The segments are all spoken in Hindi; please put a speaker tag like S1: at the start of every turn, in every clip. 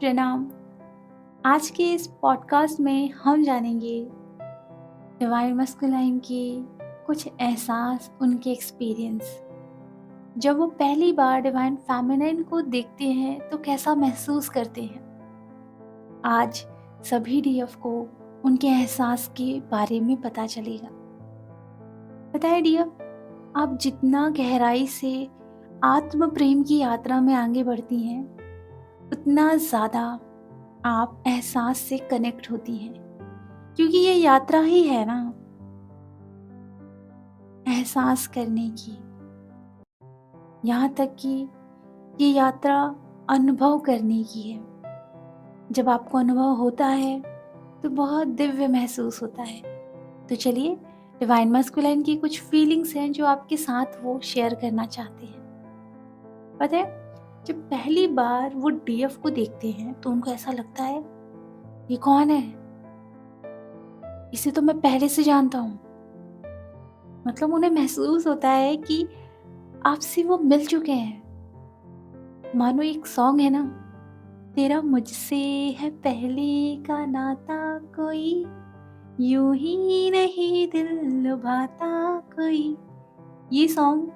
S1: प्रणाम। आज के इस पॉडकास्ट में हम जानेंगे डिवाइन मस्कुलाइन के कुछ एहसास, उनके एक्सपीरियंस। जब वो पहली बार डिवाइन फेमिनाइन को देखते हैं तो कैसा महसूस करते हैं। आज सभी डीएफ को उनके एहसास के बारे में पता चलेगा। पता है डीएफ, आप जितना गहराई से आत्म प्रेम की यात्रा में आगे बढ़ती हैं, उतना ज़्यादा आप एहसास से कनेक्ट होती हैं, क्योंकि ये यात्रा ही है ना एहसास करने की। यहाँ तक कि ये यात्रा अनुभव करने की है। जब आपको अनुभव होता है तो बहुत दिव्य महसूस होता है। तो चलिए, डिवाइन मस्कुलाइन की कुछ फीलिंग्स हैं जो आपके साथ वो शेयर करना चाहते हैं। पता है, जब पहली बार वो डीएफ को देखते हैं तो उनको ऐसा लगता है, ये कौन है? इसे तो मैं पहले से जानता हूँ। मतलब उन्हें महसूस होता है कि आपसे वो मिल चुके हैं। मानो एक सॉन्ग है ना, तेरा मुझसे है पहले का नाता कोई, यूं ही नहीं दिल लुभाता कोई। ये सॉन्ग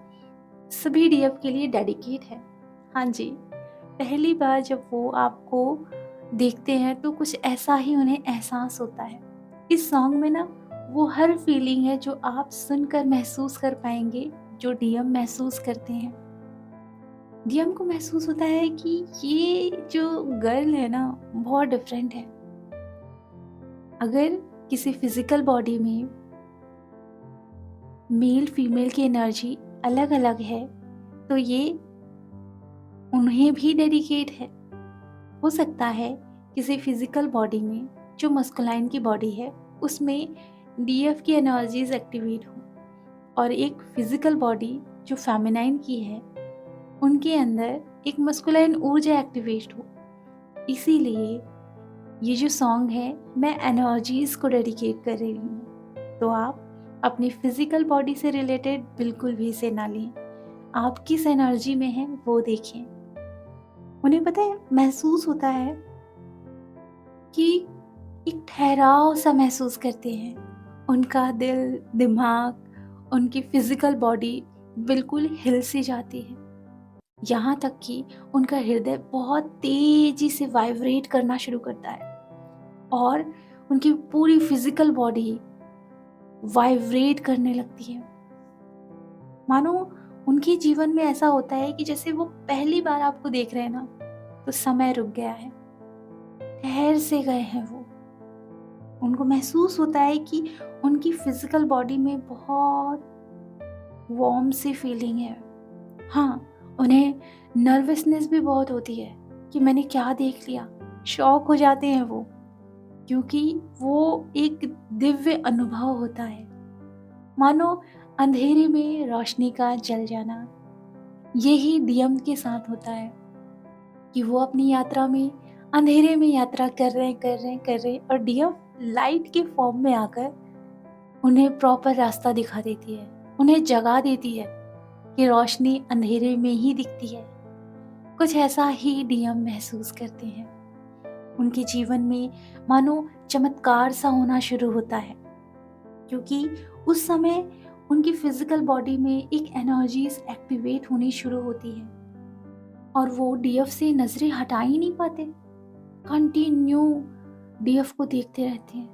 S1: सभी डीएफ के लिए डेडिकेट है। हाँ जी, पहली बार जब वो आपको देखते हैं तो कुछ ऐसा ही उन्हें एहसास होता है। इस सॉन्ग में ना वो हर फीलिंग है जो आप सुनकर महसूस कर पाएंगे, जो डीएम महसूस करते हैं। डीएम को महसूस होता है कि ये जो गर्ल है ना बहुत डिफरेंट है। अगर किसी फिजिकल बॉडी में मेल फीमेल की एनर्जी अलग अलग है तो ये उन्हें भी डेडिकेट है। हो सकता है किसी फिजिकल बॉडी में जो मस्कुलाइन की बॉडी है उसमें डीएफ की एनर्जीज एक्टिवेट हो, और एक फिजिकल बॉडी जो फेमिनाइन की है उनके अंदर एक मस्कुलाइन ऊर्जा एक्टिवेट हो। इसीलिए ये जो सॉन्ग है मैं एनर्जीज को डेडिकेट कर रही हूँ। तो आप अपनी फिजिकल बॉडी से रिलेटेड बिल्कुल भी इसे ना लें, आप किस एनर्जी में हैं वो देखें। उन्हें पता है, महसूस होता है कि एक ठहराव सा महसूस करते हैं। उनका दिल, दिमाग, उनकी फिजिकल बॉडी बिल्कुल हिल सी जाती है। यहाँ तक कि उनका हृदय बहुत तेजी से वाइब्रेट करना शुरू करता है और उनकी पूरी फिजिकल बॉडी वाइब्रेट करने लगती है। मानो उनके जीवन में ऐसा होता है कि जैसे वो पहली बार आपको देख रहे हैं ना तो समय रुक गया है, ठहर से गए हैं वो। उनको महसूस होता है कि उनकी फिजिकल बॉडी में बहुत वार्म सी फीलिंग है। हाँ, उन्हें नर्वसनेस भी बहुत होती है कि मैंने क्या देख लिया। शॉक हो जाते हैं वो, क्योंकि वो एक दिव्य अनुभव होता है। मानो अंधेरे में रोशनी का जल जाना। यही डीएम के साथ होता है कि वो अपनी यात्रा में अंधेरे में यात्रा कर रहे हैं और डीएम लाइट के फॉर्म में आकर उन्हें प्रॉपर रास्ता दिखा देती है, उन्हें जगा देती है कि रोशनी अंधेरे में ही दिखती है। कुछ ऐसा ही डीएम महसूस करते हैं। उनके जीवन में मानो चमत्कार सा होना शुरू होता है, क्योंकि उस समय उनकी फिजिकल बॉडी में एक एनर्जीज एक्टिवेट होनी शुरू होती है और वो डीएफ से नजरें हटा ही नहीं पाते। कंटिन्यू डीएफ को देखते रहते हैं,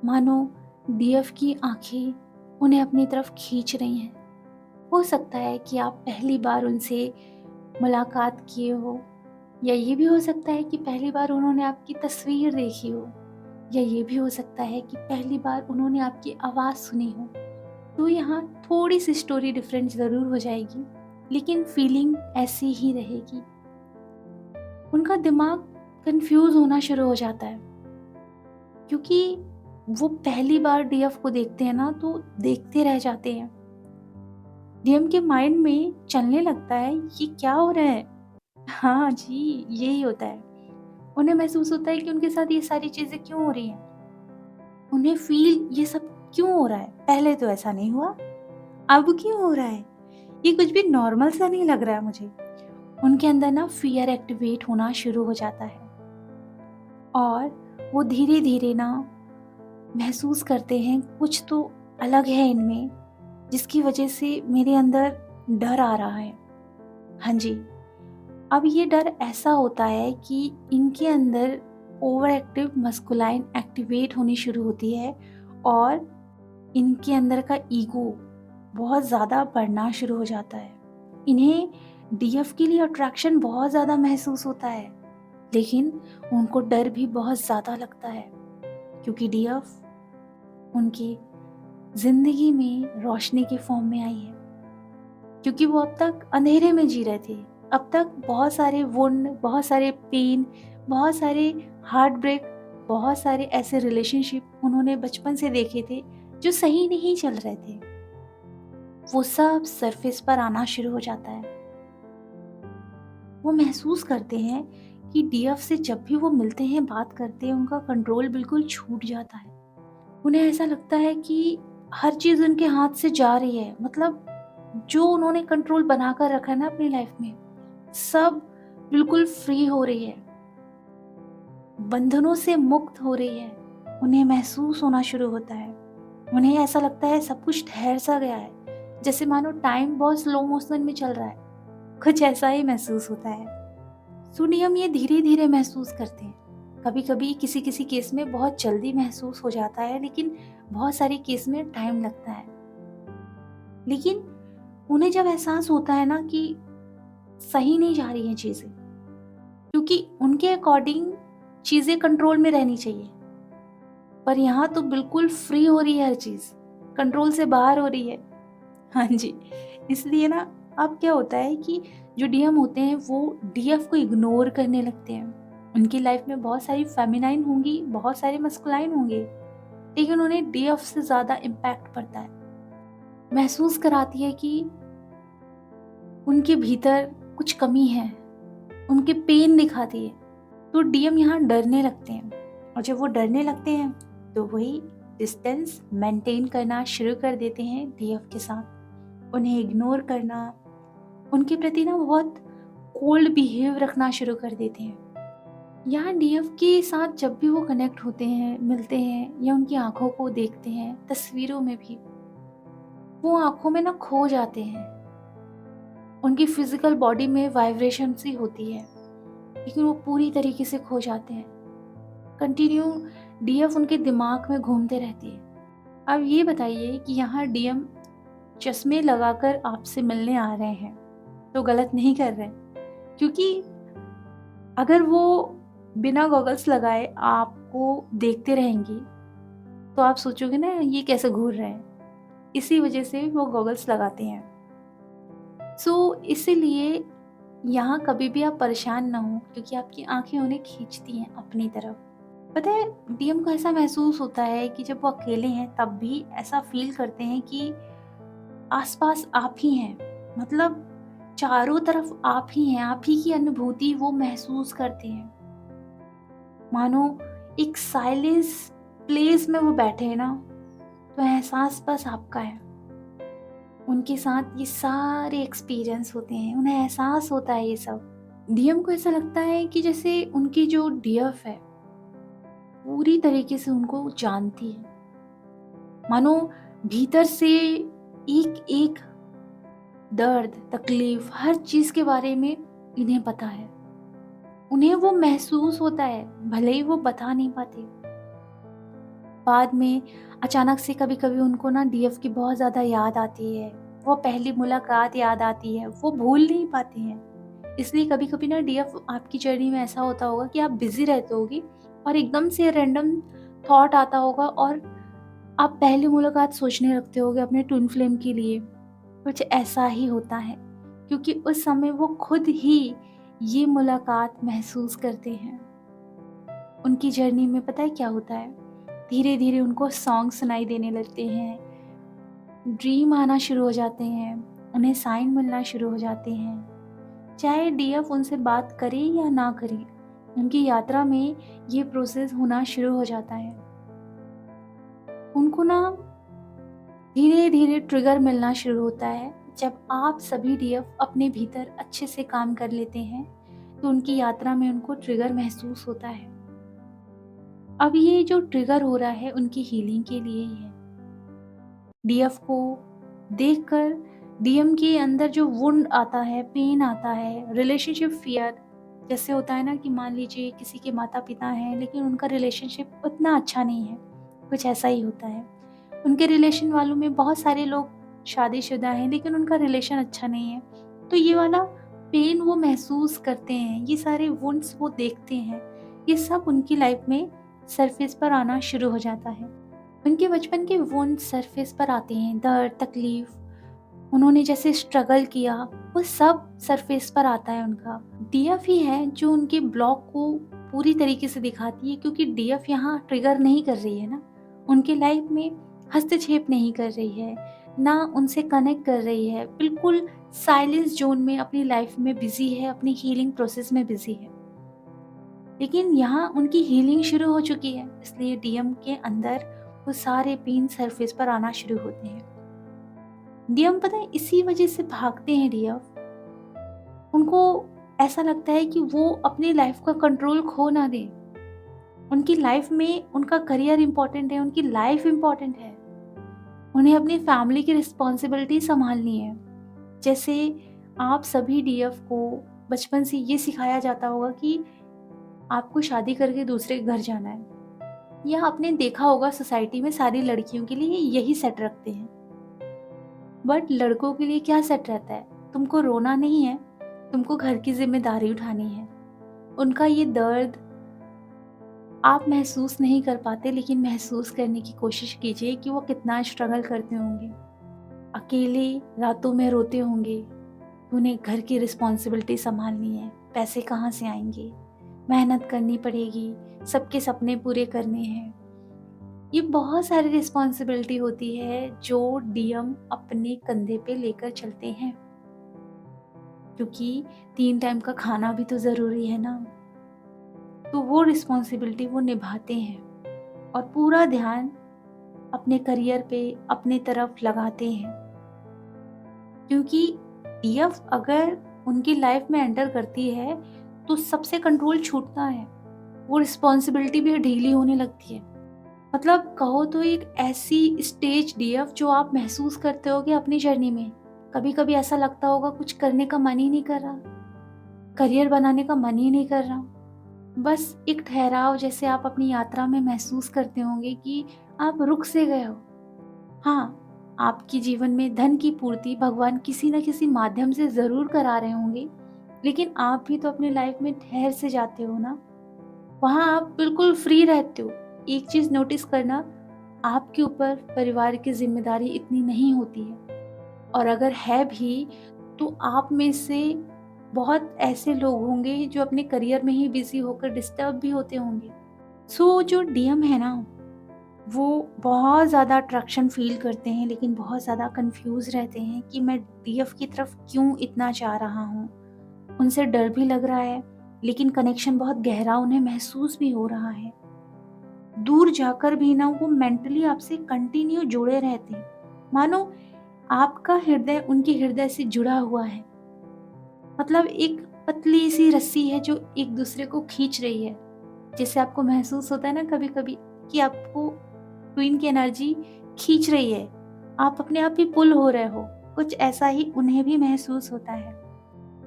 S1: मानो डीएफ की आंखें उन्हें अपनी तरफ खींच रही हैं। हो सकता है कि आप पहली बार उनसे मुलाकात किए हो, या ये भी हो सकता है कि पहली बार उन्होंने आपकी तस्वीर देखी हो, या ये भी हो सकता है कि पहली बार उन्होंने आपकी आवाज़ सुनी हो। तो यहाँ थोड़ी सी स्टोरी डिफरेंट ज़रूर हो जाएगी, लेकिन फीलिंग ऐसी ही रहेगी। उनका दिमाग कंफ्यूज होना शुरू हो जाता है, क्योंकि वो पहली बार डीएफ को देखते हैं ना तो देखते रह जाते हैं। डीएम के माइंड में चलने लगता है, ये क्या हो रहा है। हाँ जी, यही होता है। उन्हें महसूस होता है कि उनके साथ ये सारी चीजें क्यों हो रही हैं। उन्हें फील ये सब क्यों हो रहा है, पहले तो ऐसा नहीं हुआ, अब क्यों हो रहा है, ये कुछ भी नॉर्मल सा नहीं लग रहा है मुझे। उनके अंदर ना फियर एक्टिवेट होना शुरू हो जाता है। और वो धीरे धीरे ना महसूस करते हैं कुछ तो अलग है इनमें, जिसकी वजह से मेरे अंदर डर आ रहा है। हाँ जी, अब ये डर ऐसा होता है कि इनके अंदर ओवर एक्टिव मस्कुलाइन एक्टिवेट होनी शुरू होती है और इनके अंदर का ईगो बहुत ज़्यादा बढ़ना शुरू हो जाता है। इन्हें डीएफ के लिए अट्रैक्शन बहुत ज़्यादा महसूस होता है, लेकिन उनको डर भी बहुत ज़्यादा लगता है, क्योंकि डीएफ उनकी ज़िंदगी में रोशनी के फॉर्म में आई है। क्योंकि वो अब तक अंधेरे में जी रहे थे, अब तक बहुत सारे वुंड, बहुत सारे पेन, बहुत सारे हार्ट ब्रेक, बहुत सारे ऐसे रिलेशनशिप उन्होंने बचपन से देखे थे जो सही नहीं चल रहे थे। वो सब सरफेस पर आना शुरू हो जाता है। वो महसूस करते हैं कि डीएफ से जब भी वो मिलते हैं, बात करते हैं, उनका कंट्रोल बिल्कुल छूट जाता है। उन्हें ऐसा लगता है कि हर चीज़ उनके हाथ से जा रही है, मतलब जो उन्होंने कंट्रोल बनाकर रखा है ना अपनी लाइफ में, सब बिल्कुल फ्री हो रही है, बंधनों से मुक्त हो रही है। उन्हें महसूस होना शुरू होता है। उन्हें ऐसा लगता है सब कुछ ठहर सा गया है, जैसे मानो टाइम बहुत स्लो मोशन में चल रहा है। कुछ ऐसा ही महसूस होता है। सुनिए, हम ये धीरे धीरे महसूस करते हैं। कभी कभी किसी किसी केस में बहुत जल्दी महसूस हो जाता है, लेकिन बहुत सारे केस में टाइम लगता है। लेकिन उन्हें जब एहसास होता है ना कि सही नहीं जा रही हैं चीज़ें, क्योंकि उनके अकॉर्डिंग चीज़ें कंट्रोल में रहनी चाहिए, पर यहाँ तो बिल्कुल फ्री हो रही है, हर चीज़ कंट्रोल से बाहर हो रही है। हाँ जी, इसलिए ना अब क्या होता है कि जो डीएम होते हैं वो डीएफ को इग्नोर करने लगते हैं। उनकी लाइफ में बहुत सारी फेमिनाइन होंगी, बहुत सारे मस्कुलाइन होंगे, लेकिन उन्हें डीएफ से ज़्यादा इम्पैक्ट पड़ता है। महसूस कराती है कि उनके भीतर कुछ कमी है, उनके पेन दिखाती है, तो डीएम यहाँ डरने लगते हैं। और जब वो डरने लगते हैं तो वही डिस्टेंस मेंटेन करना शुरू कर देते हैं डीएफ के साथ। उन्हें इग्नोर करना, उनके प्रति ना बहुत कोल्ड बिहेव रखना शुरू कर देते हैं। यहाँ डीएफ के साथ जब भी वो कनेक्ट होते हैं, मिलते हैं, या उनकी आंखों को देखते हैं, तस्वीरों में भी वो आंखों में ना खो जाते हैं। उनकी फिजिकल बॉडी में वाइब्रेशन सी होती है, लेकिन वो पूरी तरीके से खो जाते हैं। कंटिन्यू डीएफ उनके दिमाग में घूमते रहती है। अब ये बताइए कि यहाँ डीएम चश्मे लगाकर आपसे मिलने आ रहे हैं तो गलत नहीं कर रहे, क्योंकि अगर वो बिना गॉगल्स लगाए आपको देखते रहेंगी तो आप सोचोगे ना ये कैसे घूर रहे हैं। इसी वजह से वो गॉगल्स लगाते हैं। इसीलिए यहाँ कभी भी आप परेशान ना हो, क्योंकि आपकी आंखें उन्हें खींचती हैं अपनी तरफ। पता है, डीएम को ऐसा महसूस होता है कि जब वो अकेले हैं तब भी ऐसा फील करते हैं कि आसपास आप ही हैं, मतलब चारों तरफ आप ही हैं, आप ही की अनुभूति वो महसूस करते हैं। मानो एक साइलेंस प्लेस में वो बैठे हैं ना, तो एहसास बस आपका है। उनके साथ ये सारे एक्सपीरियंस होते हैं, उन्हें एहसास होता है ये सब। डीएम को ऐसा लगता है कि जैसे उनकी जो डीएफ है पूरी तरीके से उनको जानती है, मानो भीतर से एक एक दर्द, तकलीफ, हर चीज के बारे में इन्हें पता है। उन्हें वो महसूस होता है, भले ही वो बता नहीं पाते। बाद में अचानक से कभी कभी उनको ना डीएफ की बहुत ज़्यादा याद आती है, वो पहली मुलाकात याद आती है, वो भूल नहीं पाते हैं। इसलिए कभी कभी ना डीएफ आपकी जर्नी में ऐसा होता होगा कि आप बिजी रहते होगी और एकदम से रैंडम थॉट आता होगा और आप पहली मुलाकात सोचने लगते होगे अपने ट्विन फ्लेम के लिए। कुछ ऐसा ही होता है, क्योंकि उस समय वो खुद ही ये मुलाकात महसूस करते हैं। उनकी जर्नी में पता है क्या होता है, धीरे धीरे उनको सॉन्ग सुनाई देने लगते हैं, ड्रीम आना शुरू हो जाते हैं, उन्हें साइन मिलना शुरू हो जाते हैं। चाहे डीएफ उनसे बात करे या ना करे, उनकी यात्रा में ये प्रोसेस होना शुरू हो जाता है। उनको ना धीरे धीरे ट्रिगर मिलना शुरू होता है। जब आप सभी डीएफ अपने भीतर अच्छे से काम कर लेते हैं तो उनकी यात्रा में उनको ट्रिगर महसूस होता है। अब ये जो ट्रिगर हो रहा है उनकी हीलिंग के लिए ही है। डीएफ को देखकर डीएम के अंदर जो वुंड आता है, पेन आता है, रिलेशनशिप फियर, जैसे होता है ना कि मान लीजिए किसी के माता पिता हैं लेकिन उनका रिलेशनशिप उतना अच्छा नहीं है, कुछ ऐसा ही होता है। उनके रिलेशन वालों में बहुत सारे लोग शादीशुदा हैं लेकिन उनका रिलेशन अच्छा नहीं है, तो ये वाला पेन वो महसूस करते हैं, ये सारे वुंड्स वो देखते हैं, ये सब उनकी लाइफ में सरफेस पर आना शुरू हो जाता है। उनके बचपन के वुंड्स सरफेस पर आते हैं, दर्द, तकलीफ, उन्होंने जैसे स्ट्रगल किया, वो सब सरफेस पर आता है उनका। डीएफ ही है जो उनके ब्लॉक को पूरी तरीके से दिखाती है, क्योंकि डीएफ यहाँ ट्रिगर नहीं कर रही है ना, उनके लाइफ में हस्तक्षेप नहीं कर रही है, ना उनसे कनेक्ट कर रही है, बिल्कुल साइलेंस जोन में अपनी लाइफ में बिजी है, अपनी हीलिंग प्रोसेस में बिजी है। लेकिन यहाँ उनकी हीलिंग शुरू हो चुकी है, इसलिए डीएम के अंदर वो सारे पेन सरफेस पर आना शुरू होते हैं। डीएम पता है इसी वजह से भागते हैं डीएफ। उनको ऐसा लगता है कि वो अपनी लाइफ का कंट्रोल खो ना दे। उनकी लाइफ में उनका करियर इम्पोर्टेंट है, उनकी लाइफ इम्पोर्टेंट है, उन्हें अपनी फैमिली की रिस्पॉन्सिबिलिटी संभालनी है। जैसे आप सभी डीएफ को बचपन से ये सिखाया जाता होगा कि आपको शादी करके दूसरे के घर जाना है, या आपने देखा होगा सोसाइटी में सारी लड़कियों के लिए यही सेट रखते हैं। बट लड़कों के लिए क्या सेट रहता है? तुमको रोना नहीं है, तुमको घर की जिम्मेदारी उठानी है। उनका ये दर्द आप महसूस नहीं कर पाते, लेकिन महसूस करने की कोशिश कीजिए कि वो कितना स्ट्रगल करते होंगे, अकेले रातों में रोते होंगे। उन्हें घर की रिस्पॉन्सिबिलिटी संभालनी है, पैसे कहाँ से आएंगे, मेहनत करनी पड़ेगी, सबके सपने पूरे करने हैं। ये बहुत सारी रिस्पॉन्सिबिलिटी होती है जो डीएम अपने कंधे पे लेकर चलते हैं, क्योंकि 3 टाइम का खाना भी तो ज़रूरी है ना। तो वो रिस्पॉन्सिबिलिटी वो निभाते हैं और पूरा ध्यान अपने करियर पे, अपने तरफ लगाते हैं, क्योंकि डीएफ अगर उनकी लाइफ में एंटर करती है तो सबसे कंट्रोल छूटता है, वो रिस्पॉन्सिबिलिटी भी ढीली होने लगती है। मतलब कहो तो एक ऐसी स्टेज डीएफ जो आप महसूस करते होगे अपनी जर्नी में। कभी कभी ऐसा लगता होगा कुछ करने का मन ही नहीं कर रहा, करियर बनाने का मन ही नहीं कर रहा, बस एक ठहराव जैसे आप अपनी यात्रा में महसूस करते होंगे कि आप रुक से गए हो। हाँ, आपके जीवन में धन की पूर्ति भगवान किसी न किसी माध्यम से ज़रूर करा रहे होंगे, लेकिन आप भी तो अपनी लाइफ में ठहर से जाते हो ना, वहाँ आप बिल्कुल फ्री रहते हो। एक चीज़ नोटिस करना, आपके ऊपर परिवार की जिम्मेदारी इतनी नहीं होती है, और अगर है भी तो आप में से बहुत ऐसे लोग होंगे जो अपने करियर में ही बिजी होकर डिस्टर्ब भी होते होंगे। सो जो डीएम है ना, वो बहुत ज़्यादा अट्रैक्शन फील करते हैं, लेकिन बहुत ज़्यादा कंफ्यूज रहते हैं कि मैं डीएफ की तरफ क्यों इतना चाह रहा हूँ। उनसे डर भी लग रहा है, लेकिन कनेक्शन बहुत गहरा उन्हें महसूस भी हो रहा है। दूर जाकर भी ना वो मेंटली आपसे कंटिन्यू जुड़े रहते हैं, मानो आपका हृदय उनके हृदय से जुड़ा हुआ है। मतलब एक पतली सी रस्सी है जो एक दूसरे को खींच रही है। जैसे आपको महसूस होता है ना कभी कभी कि आपको ट्विन की एनर्जी खींच रही है, आप अपने आप ही पुल हो रहे हो, कुछ ऐसा ही उन्हें भी महसूस होता है।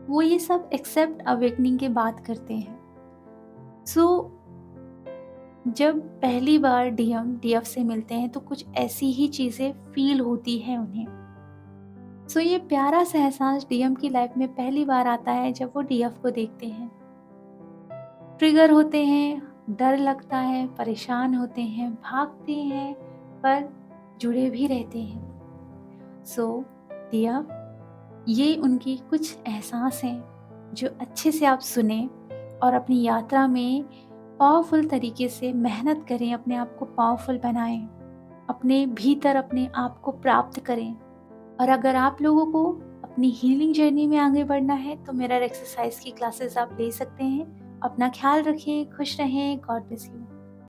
S1: वो ये सब एक्सेप्ट अवेकनिंग के बात करते हैं। सो जब पहली बार डीएम डीएफ से मिलते हैं तो कुछ ऐसी ही चीज़ें फील होती है उन्हें। सो ये प्यारा सा एहसास डीएम की लाइफ में पहली बार आता है जब वो डीएफ को देखते हैं। ट्रिगर होते हैं, डर लगता है, परेशान होते हैं, भागते हैं, पर जुड़े भी रहते हैं। सो डीएफ, ये उनकी कुछ एहसास हैं जो अच्छे से आप सुने और अपनी यात्रा में पावरफुल तरीके से मेहनत करें, अपने आप को पावरफुल बनाएं, अपने भीतर अपने आप को प्राप्त करें। और अगर आप लोगों को अपनी हीलिंग जर्नी में आगे बढ़ना है तो मिरर एक्सरसाइज की क्लासेस आप ले सकते हैं। अपना ख्याल रखें, खुश रहें, गॉड ब्लेस यू।